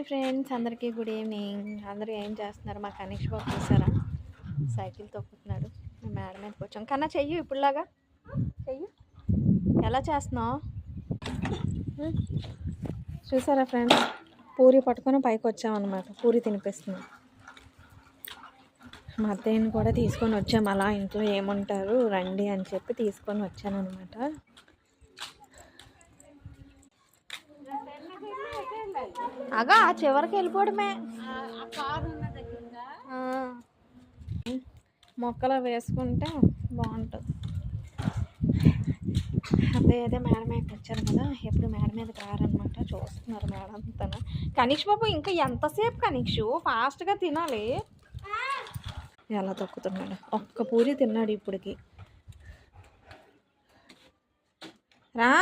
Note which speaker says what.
Speaker 1: Hi friends, అందరికీ good evening. అందరూ ఏం చేస్తున్నారు? మా కనీష్ బాబు చూసారా, సైకిల్ తొక్కుతున్నాడు. మేము మేడ మీదకి వచ్చాం. కన్నా చెయ్యి, ఇప్పుడులాగా చెయ్యి. ఎలా చేస్తున్నావు చూసారా ఫ్రెండ్స్? పూరి పట్టుకొని పైకి వచ్చామన్నమాట. పూరి తినిపిస్తున్నాం. మా అత్తయ్యని కూడా తీసుకొని వచ్చాము. అలా ఇంట్లో ఏముంటారు రండి అని చెప్పి తీసుకొని వచ్చాను అనమాట. అగా ఆ చివరికి వెళ్ళిపోవడమే. మొక్కలు వేసుకుంటే బాగుంటుంది. అత్తయ్య అయితే మేడ మీదకి వచ్చారు కదా, ఎప్పుడు మేడ మీదకి రారనమాట. చూస్తున్నారు మేడ అంతా. కనీష్ బాబు ఇంకా ఎంతసేపు కనీష్, ఫాస్ట్గా తినాలి. ఎలా తొక్కుతున్నాడు, ఒక్క పూరి తిన్నాడు ఇప్పటికి. రా